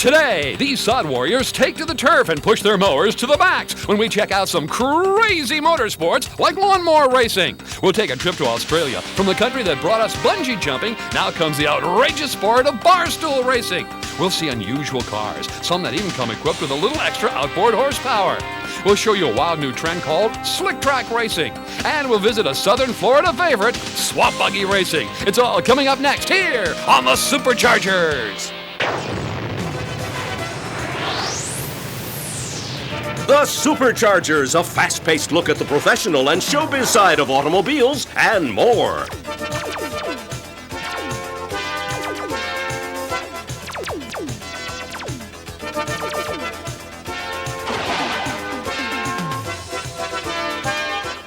Today, these sod warriors take to the turf and push their mowers to the max when we check out some crazy motorsports like lawnmower racing. We'll take a trip to Australia. From the country that brought us bungee jumping, now comes the outrageous sport of Barstool Racing. We'll see unusual cars, some that even come equipped with a little extra outboard horsepower. We'll show you a wild new trend called slick track racing. And we'll visit a southern Florida favorite, swamp buggy racing. It's all coming up next here on the Superchargers. The Superchargers, a fast-paced look at the professional and showbiz side of automobiles and more.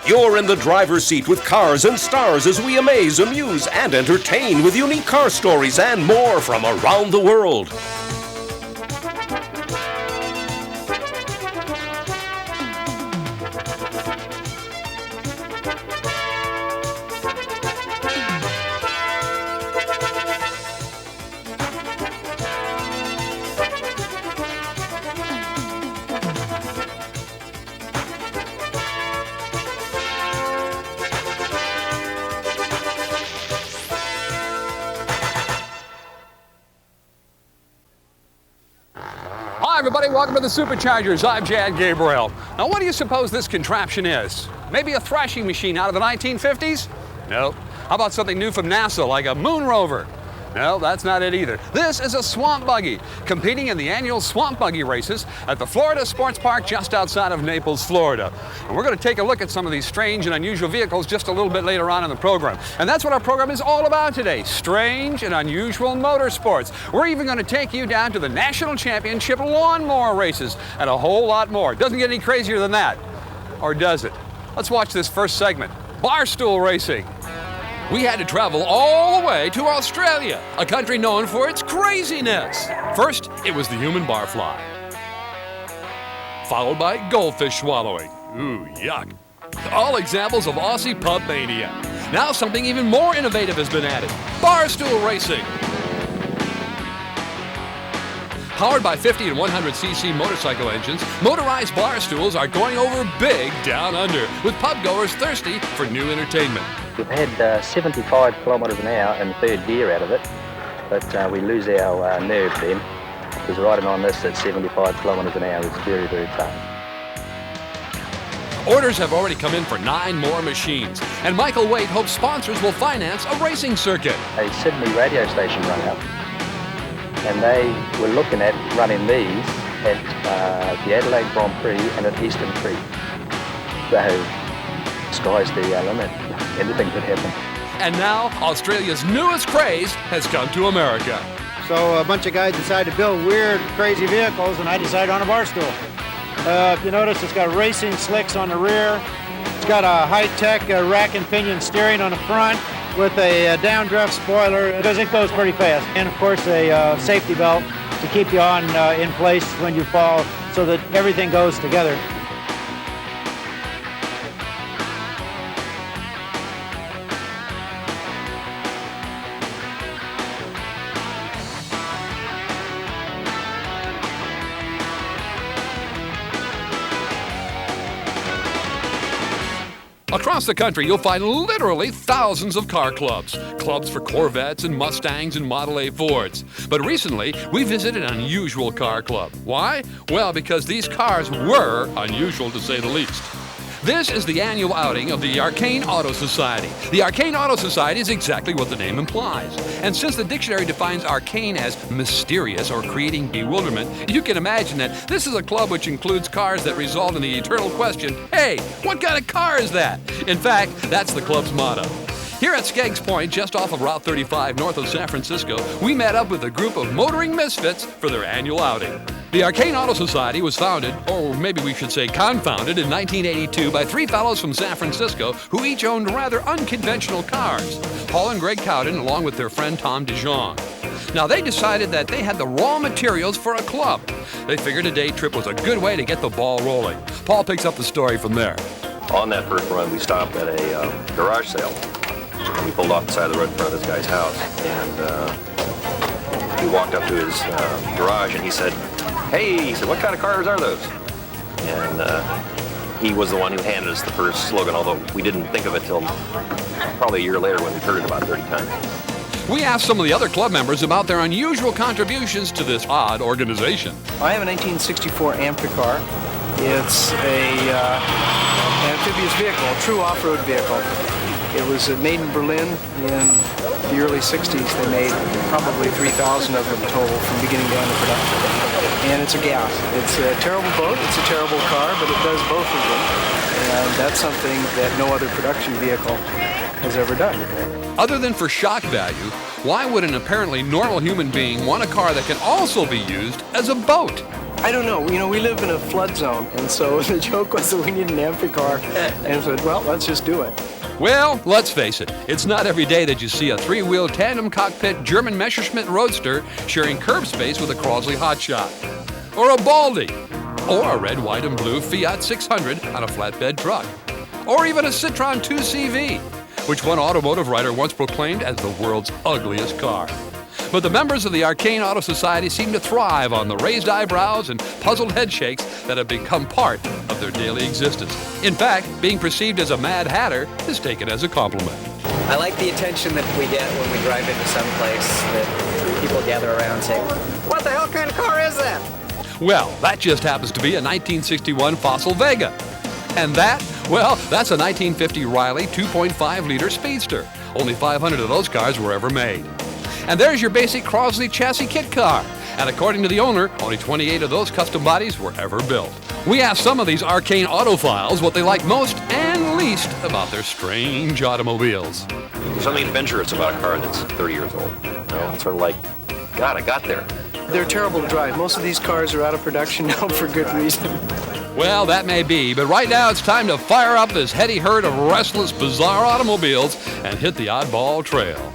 You're in the driver's seat with cars and stars as we amaze, amuse, and entertain with unique car stories and more from around the world. Hi everybody, welcome to the Superchargers. I'm Jan Gabriel. Now what do you suppose this contraption is? Maybe a thrashing machine out of the 1950s? No. How about something new from NASA like a moon rover? No, that's not it either. This is a swamp buggy, competing in the annual swamp buggy races at the Florida Sports Park just outside of Naples, Florida. And we're going to take a look at some of these strange and unusual vehicles just a little bit later on in the program. And that's what our program is all about today, strange and unusual motorsports. We're even going to take you down to the National Championship Lawnmower races and a whole lot more. Doesn't get any crazier than that. Or does it? Let's watch this first segment, Barstool Racing. We had to travel all the way to Australia, a country known for its craziness. First, it was the human barfly, followed by goldfish swallowing. Ooh, yuck. All examples of Aussie pub mania. Now something even more innovative has been added, Barstool Racing. Powered by 50 and 100cc motorcycle engines, motorized bar stools are going over big down under, with pub goers thirsty for new entertainment. We've had 75 kilometres an hour in third gear out of it, but we lose our nerve then, because riding on this at 75 kilometres an hour is very, very tough. Orders have already come in for 9 more machines, and Michael Waite hopes sponsors will finance a racing circuit. A Sydney radio station rang up, and they were looking at running these at the Adelaide Grand Prix and at Eastern Creek. So, sky's the limit. Anything could happen. And now, Australia's newest craze has come to America. So a bunch of guys decided to build weird, crazy vehicles, and I decided on a bar stool. If you notice, it's got racing slicks on the rear. It's got a high-tech rack and pinion steering on the front with a downdraft spoiler, because it goes pretty fast. And of course, a safety belt to keep you on in place when you fall, so that everything goes together. Across the country, you'll find literally thousands of car clubs. Clubs for Corvettes and Mustangs and Model A Fords. But recently, we visited an unusual car club. Why? Well, because these cars were unusual to say the least. This is the annual outing of the Arcane Auto Society. The Arcane Auto Society is exactly what the name implies. And since the dictionary defines arcane as mysterious or creating bewilderment, you can imagine that this is a club which includes cars that result in the eternal question, hey, what kind of car is that? In fact, that's the club's motto. Here at Skeggs Point, just off of Route 35 north of San Francisco, we met up with a group of motoring misfits for their annual outing. The Arcane Auto Society was founded, or maybe we should say confounded, in 1982 by 3 fellows from San Francisco who each owned rather unconventional cars. Paul and Greg Cowden, along with their friend Tom DeJong. Now, they decided that they had the raw materials for a club. They figured a day trip was a good way to get the ball rolling. Paul picks up the story from there. On that first run, we stopped at a garage sale. We pulled off the side of the road in front of this guy's house, and we walked up to his garage and he said, "Hey," he said, "what kind of cars are those?" And he was the one who handed us the first slogan, although we didn't think of it till probably a year later when we heard it about 30 times. We asked some of the other club members about their unusual contributions to this odd organization. I have a 1964 Amphicar. It's an amphibious vehicle, a true off-road vehicle. It was made in Berlin in the early 60s. They made probably 3,000 of them total from beginning to end of production. And it's a gas. It's a terrible boat, it's a terrible car, but it does both of them. And that's something that no other production vehicle has ever done. Other than for shock value, why would an apparently normal human being want a car that can also be used as a boat? I don't know. You know, we live in a flood zone, and so the joke was that we need an Amphicar, and I said, well, let's just do it. Well, let's face it, it's not every day that you see a three-wheel tandem cockpit German Messerschmitt Roadster sharing curb space with a Crosley Hotshot, or a Baldy, or a red, white, and blue Fiat 600 on a flatbed truck, or even a Citroen 2CV, which one automotive writer once proclaimed as the world's ugliest car. But the members of the Arcane Auto Society seem to thrive on the raised eyebrows and puzzled head shakes that have become part of their daily existence. In fact, being perceived as a Mad Hatter is taken as a compliment. I like the attention that we get when we drive into some place that people gather around and say, "What the hell kind of car is that?" Well, that just happens to be a 1961 Fossil Vega. And that, well, that's a 1950 Riley 2.5-liter speedster. Only 500 of those cars were ever made. And there's your basic Crosley chassis kit car. And according to the owner, only 28 of those custom bodies were ever built. We asked some of these Arcane Autophiles what they like most and least about their strange automobiles. There's something adventurous about a car that's 30 years old. You know, it's sort of like, God, I got there. They're terrible to drive. Most of these cars are out of production now for good reason. Well, that may be, but right now it's time to fire up this heady herd of restless, bizarre automobiles and hit the oddball trail.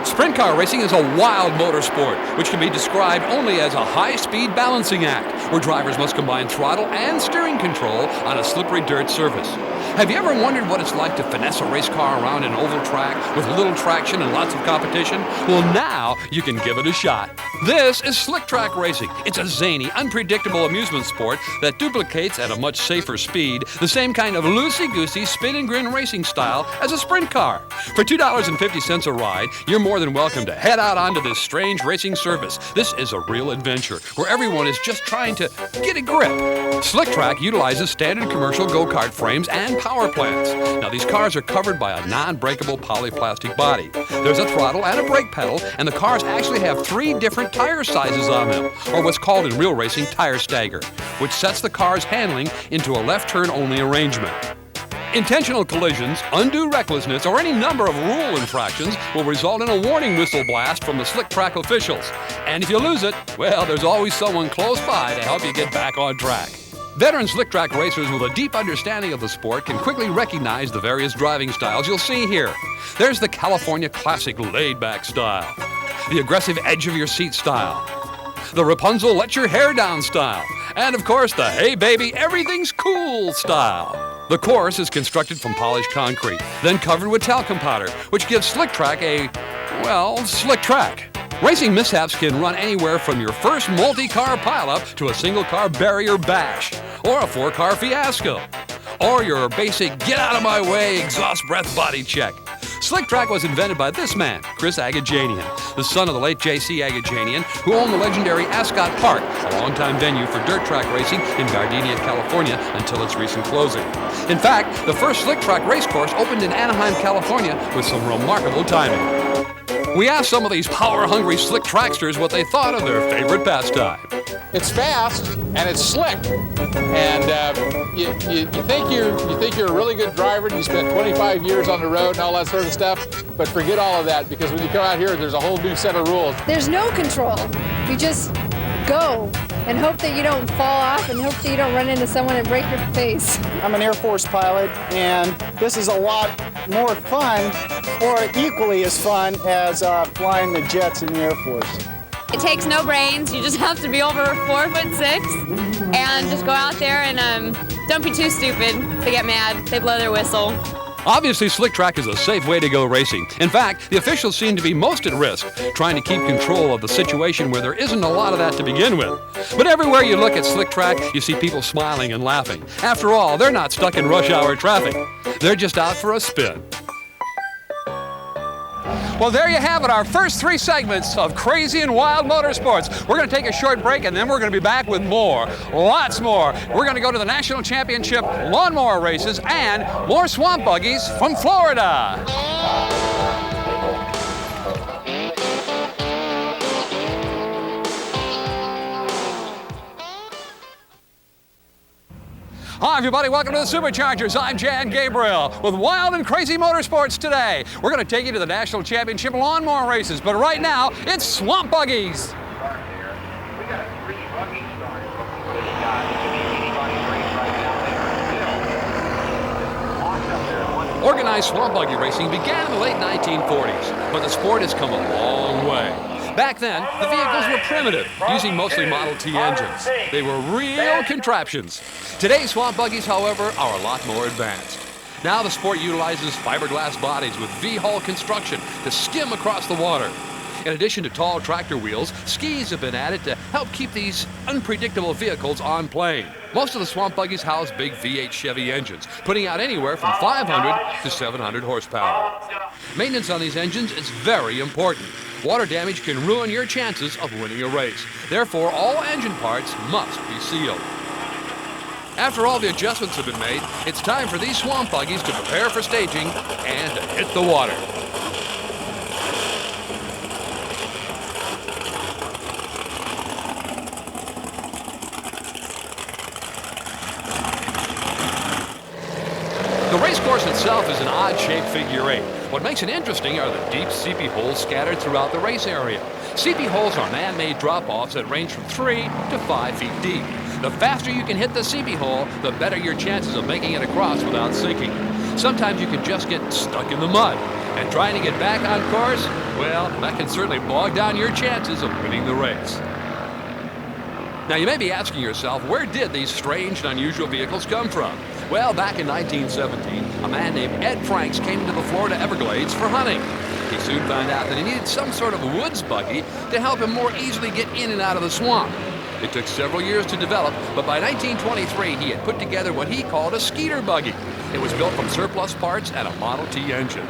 Sprint car racing is a wild motorsport, which can be described only as a high-speed balancing act, where drivers must combine throttle and steering control on a slippery dirt surface. Have you ever wondered what it's like to finesse a race car around an oval track with little traction and lots of competition? Well, now you can give it a shot. This is slick track racing. It's a zany, unpredictable amusement sport that duplicates at a much safer speed the same kind of loosey-goosey spin and grin racing style as a sprint car. For $2.50 a ride, you're more than welcome to head out onto this strange racing service. This is a real adventure where everyone is just trying to get a grip. Slick Track utilizes standard commercial go-kart frames and power plants. Now, these cars are covered by a non-breakable polyplastic body. There's a throttle and a brake pedal, and the cars actually have 3 different tire sizes on them, or what's called in real racing tire stagger, which sets the car's handling into a left turn only arrangement. Intentional collisions, undue recklessness, or any number of rule infractions will result in a warning whistle blast from the Slick Track officials. And if you lose it, well, there's always someone close by to help you get back on track. Veteran slick track racers with a deep understanding of the sport can quickly recognize the various driving styles you'll see here. There's the California classic laid-back style, the aggressive edge-of-your-seat style, the Rapunzel let-your-hair-down style, and of course the hey baby, everything's cool style. The course is constructed from polished concrete, then covered with talcum powder, which gives Slick Track a, well, slick track. Racing mishaps can run anywhere from your first multi-car pileup to a single-car barrier bash, or a 4-car fiasco, or your basic get-out-of-my-way exhaust breath body check. Slick Track was invented by this man, Chris Agajanian, the son of the late J.C. Agajanian, who owned the legendary Ascot Park, a longtime venue for dirt track racing in Gardenia, California, until its recent closing. In fact, the first Slick Track racecourse opened in Anaheim, California, with some remarkable timing. We asked some of these power-hungry slick tracksters what they thought of their favorite pastime. It's fast and it's slick, and you think you're a really good driver and you spent 25 years on the road and all that sort of stuff, but forget all of that, because when you come out here, there's a whole new set of rules. There's no control. You just go and hope that you don't fall off and hope that you don't run into someone and break your face. I'm an Air Force pilot, and this is a lot more fun, or equally as fun as flying the jets in the Air Force. It takes no brains. You just have to be over 4'6" and just go out there and don't be too stupid. They get mad, they blow their whistle, Obviously, slick track is a safe way to go racing. In fact, the officials seem to be most at risk, trying to keep control of the situation where there isn't a lot of that to begin with. But everywhere you look at slick track, you see people smiling and laughing. After all, they're not stuck in rush hour traffic. They're just out for a spin. Well, there you have it, our first 3 segments of Crazy and Wild Motorsports. We're going to take a short break, and then we're going to be back with more, lots more. We're going to go to the National Championship Lawnmower races and more swamp buggies from Florida. Hi everybody, welcome to the Superchargers. I'm Jan Gabriel with Wild and Crazy Motorsports today. We're going to take you to the National Championship Lawnmower races, but right now, it's swamp buggies. Organized swamp buggy racing began in the late 1940s, but the sport has come a long way. Back then, the vehicles were primitive, using mostly Model T engines. They were real contraptions. Today's swamp buggies, however, are a lot more advanced. Now the sport utilizes fiberglass bodies with V-hull construction to skim across the water. In addition to tall tractor wheels, skis have been added to help keep these unpredictable vehicles on plane. Most of the swamp buggies house big V8 Chevy engines, putting out anywhere from 500 to 700 horsepower. Maintenance on these engines is very important. Water damage can ruin your chances of winning a race. Therefore, all engine parts must be sealed. After all the adjustments have been made, it's time for these swamp buggies to prepare for staging and to hit the water. The race course itself is an odd-shaped figure 8. What makes it interesting are the deep seepy holes scattered throughout the race area. Seepy holes are man-made drop-offs that range from 3 to 5 feet deep. The faster you can hit the seepy hole, the better your chances of making it across without sinking. Sometimes you can just get stuck in the mud, and trying to get back on course, well, that can certainly bog down your chances of winning the race. Now, you may be asking yourself, where did these strange and unusual vehicles come from? Well, back in 1917, a man named Ed Franks came to the Florida Everglades for hunting. He soon found out that he needed some sort of woods buggy to help him more easily get in and out of the swamp. It took several years to develop, but by 1923, he had put together what he called a skeeter buggy. It was built from surplus parts and a Model T engine.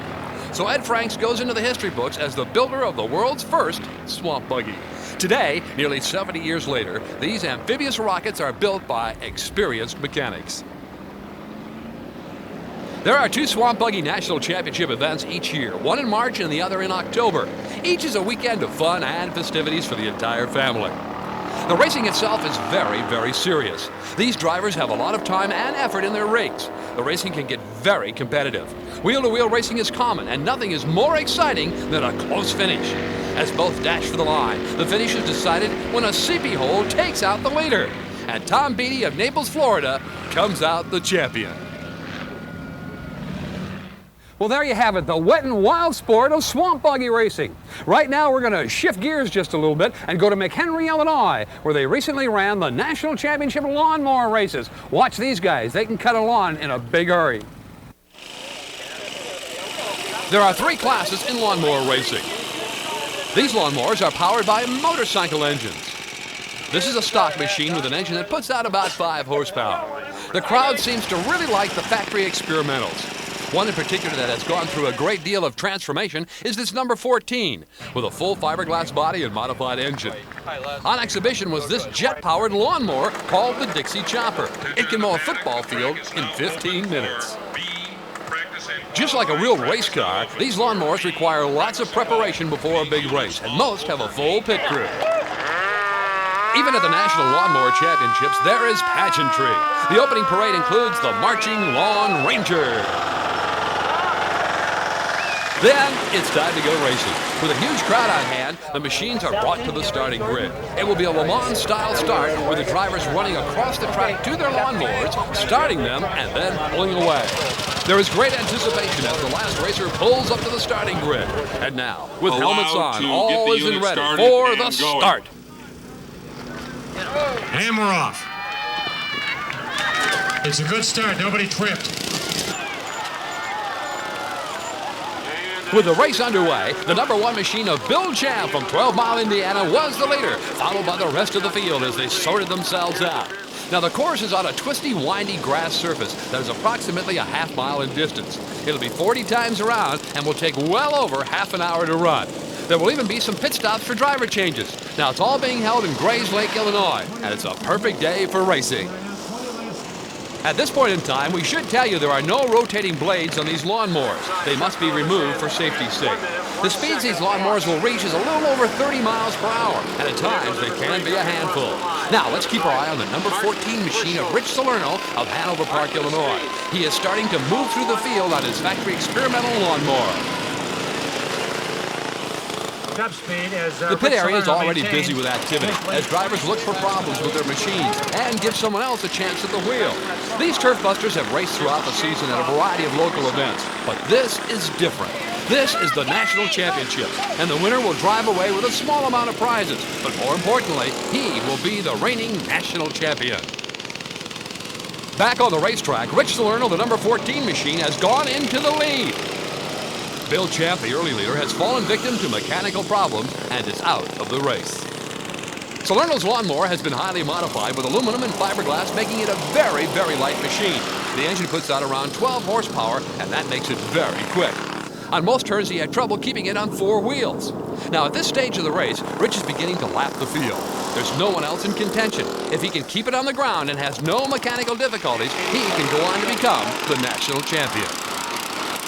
So Ed Franks goes into the history books as the builder of the world's first swamp buggy. Today, nearly 70 years later, these amphibious rockets are built by experienced mechanics. There are 2 Swamp Buggy National Championship events each year, one in March and the other in October. Each is a weekend of fun and festivities for the entire family. The racing itself is very, very serious. These drivers have a lot of time and effort in their rigs. The racing can get very competitive. Wheel-to-wheel racing is common, and nothing is more exciting than a close finish. As both dash for the line, the finish is decided when a seepy hole takes out the leader. And Tom Beatty of Naples, Florida, comes out the champion. Well, there you have it, the wet and wild sport of swamp buggy racing. Right now, we're going to shift gears just a little bit and go to McHenry, Illinois, where they recently ran the National Championship Lawnmower races. Watch these guys. They can cut a lawn in a big hurry. There are 3 classes in lawnmower racing. These lawnmowers are powered by motorcycle engines. This is a stock machine with an engine that puts out about 5 horsepower. The crowd seems to really like the factory experimentals. One in particular that has gone through a great deal of transformation is this number 14, with a full fiberglass body and modified engine. On exhibition was this jet-powered lawnmower called the Dixie Chopper. It can mow a football field in 15 minutes. Just like a real race car, these lawnmowers require lots of preparation before a big race, and most have a full pit crew. Even at the National Lawnmower Championships, there is pageantry. The opening parade includes the Marching Lawn Ranger. Then it's time to go racing. With a huge crowd on hand, the machines are brought to the starting grid. It will be a Le Mans-style start with the drivers running across the track to their lawnmowers, starting them, and then pulling away. There is great anticipation as the last racer pulls up to the starting grid. And now, with helmets on, all is ready for the start. And we're off. It's a good start. Nobody tripped. With the race underway, the #1 machine of Bill Champ from 12 Mile, Indiana was the leader, followed by the rest of the field as they sorted themselves out. Now the course is on a twisty, windy grass surface that is approximately a half mile in distance. It'll be 40 times around and will take well over half an hour to run. There will even be some pit stops for driver changes. Now it's all being held in Grays Lake, Illinois, and it's a perfect day for racing. At this point in time, we should tell you there are no rotating blades on these lawnmowers. They must be removed for safety's sake. The speeds these lawnmowers will reach is a little over 30 miles per hour, and at times they can be a handful. Now, let's keep our eye on the #14 machine of Rich Salerno of Hanover Park, Illinois. He is starting to move through the field on his factory experimental lawnmower. The pit area is already busy with activity as drivers look for problems with their machines and give someone else a chance at the wheel. These turf busters have raced throughout the season at a variety of local events, but this is different. This is the National Championship, and the winner will drive away with a small amount of prizes, but more importantly, he will be the reigning national champion. Back on the racetrack, Rich Salerno, the #14 machine, has gone into the lead. Bill Champ, the early leader, has fallen victim to mechanical problems and is out of the race. Salerno's lawnmower has been highly modified with aluminum and fiberglass, making it a very, very light machine. The engine puts out around 12 horsepower, and that makes it very quick. On most turns, he had trouble keeping it on 4 wheels. Now, at this stage of the race, Rich is beginning to lap the field. There's no one else in contention. If he can keep it on the ground and has no mechanical difficulties, he can go on to become the national champion.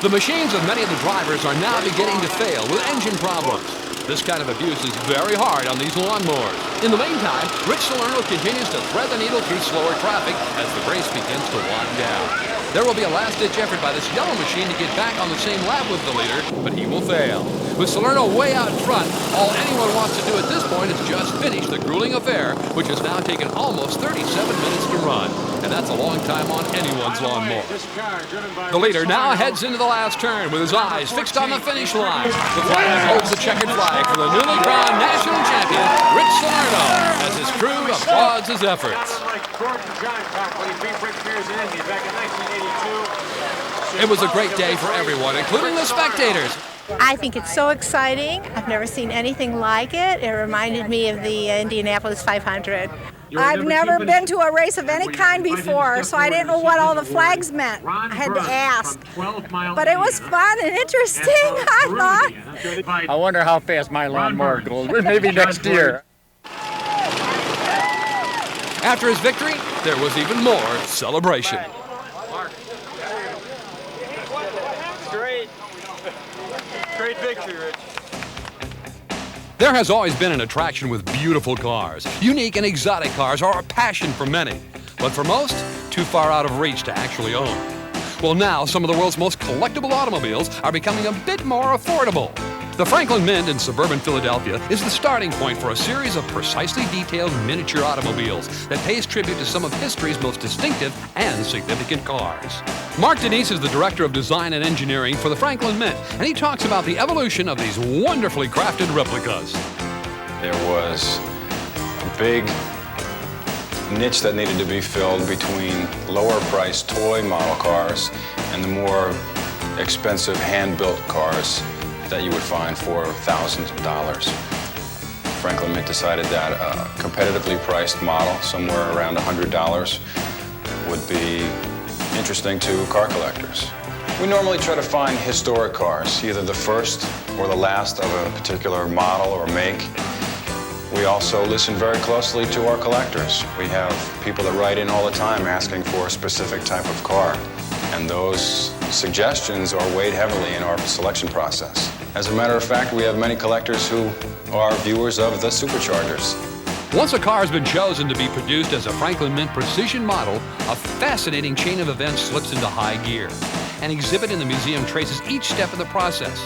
The machines of many of the drivers are now beginning to fail with engine problems. This kind of abuse is very hard on these lawnmowers. In the meantime, Rich Salerno continues to thread the needle through slower traffic as the race begins to wind down. There will be a last-ditch effort by this yellow machine to get back on the same lap with the leader, but he will fail. With Salerno way out front, all anyone wants to do at this point is just finish the grueling affair, which has now taken almost 37 minutes to run. And that's a long time on anyone's lawnmower. The leader now heads into the last turn with his eyes fixed on the finish line. The flag holds the checkered flag for the newly crowned national champion, Rich Salerno, as his crew applauds his efforts. It was a great day for everyone, including the spectators. I think it's so exciting. I've never seen anything like it. It reminded me of the Indianapolis 500. I've never been to a race of any kind before, so I didn't know what all the flags meant. I had to ask. But it was fun and interesting, I thought. I wonder how fast my lawnmower goes. Maybe next year. After his victory, there was even more celebration. Great victory, Rich. There has always been an attraction with beautiful cars. Unique and exotic cars are a passion for many, but for most, too far out of reach to actually own. Well, now some of the world's most collectible automobiles are becoming a bit more affordable. The Franklin Mint in suburban Philadelphia is the starting point for a series of precisely detailed miniature automobiles that pays tribute to some of history's most distinctive and significant cars. Mark Denise is the Director of Design and Engineering for the Franklin Mint, and he talks about the evolution of these wonderfully crafted replicas. There was a big niche that needed to be filled between lower-priced toy model cars and the more expensive hand-built cars that you would find for thousands of dollars. Franklin Mint decided that a competitively priced model, somewhere around $100, would be interesting to car collectors. We normally try to find historic cars, either the first or the last of a particular model or make. We also listen very closely to our collectors. We have people that write in all the time asking for a specific type of car, and those suggestions are weighed heavily in our selection process. As a matter of fact, we have many collectors who are viewers of the Superchargers. Once a car has been chosen to be produced as a Franklin Mint precision model, a fascinating chain of events slips into high gear. An exhibit in the museum traces each step of the process.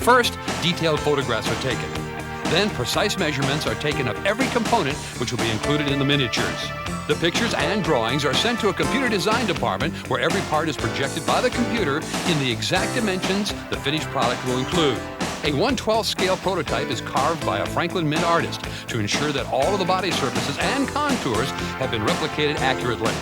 First, detailed photographs are taken. Then, precise measurements are taken of every component which will be included in the miniatures. The pictures and drawings are sent to a computer design department where every part is projected by the computer in the exact dimensions the finished product will include. A 1/12 scale prototype is carved by a Franklin Mint artist to ensure that all of the body surfaces and contours have been replicated accurately.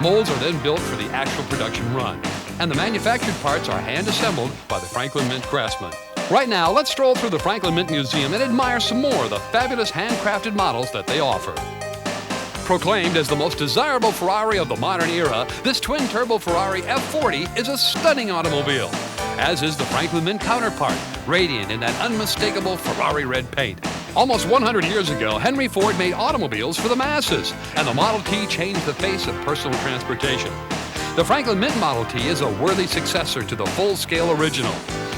Molds are then built for the actual production run. and the manufactured parts are hand-assembled by the Franklin Mint craftsmen. Right now, let's stroll through the Franklin Mint Museum and admire some more of the fabulous handcrafted models that they offer. Proclaimed as the most desirable Ferrari of the modern era, this twin-turbo Ferrari F40 is a stunning automobile, as is the Franklin Mint counterpart, radiant in that unmistakable Ferrari red paint. Almost 100 years ago, Henry Ford made automobiles for the masses, and the Model T changed the face of personal transportation. The Franklin Mint Model T is a worthy successor to the full-scale original,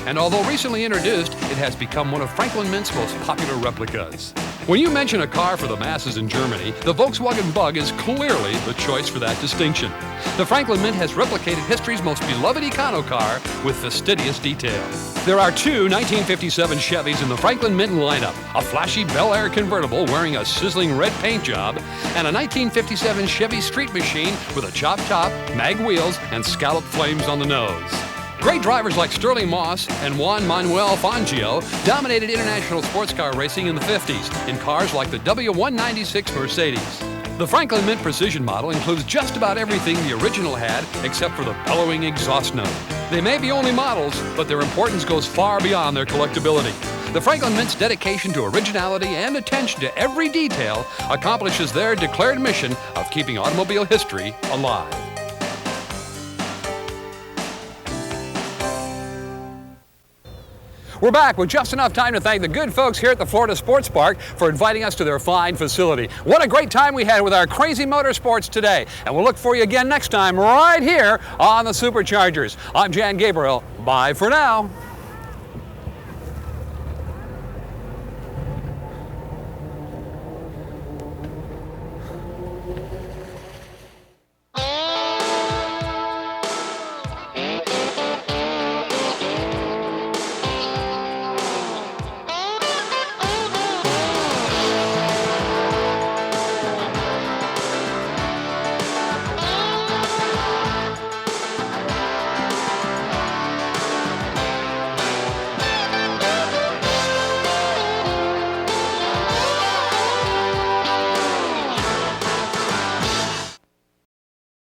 and although recently introduced, it has become one of Franklin Mint's most popular replicas. When you mention a car for the masses in Germany, the Volkswagen Bug is clearly the choice for that distinction. The Franklin Mint has replicated history's most beloved econo car with fastidious detail. There are two 1957 Chevys in the Franklin Mint lineup, a flashy Bel Air convertible wearing a sizzling red paint job, and a 1957 Chevy Street Machine with a chopped top, mag wheels, and scalloped flames on the nose. Great drivers like Sterling Moss and Juan Manuel Fangio dominated international sports car racing in the 50s in cars like the W196 Mercedes. The Franklin Mint Precision model includes just about everything the original had except for the bellowing exhaust note. They may be only models, but their importance goes far beyond their collectability. The Franklin Mint's dedication to originality and attention to every detail accomplishes their declared mission of keeping automobile history alive. We're back with just enough time to thank the good folks here at the Florida Sports Park for inviting us to their fine facility. What a great time we had with our crazy motorsports today. And we'll look for you again next time right here on the Superchargers. I'm Jan Gabriel. Bye for now.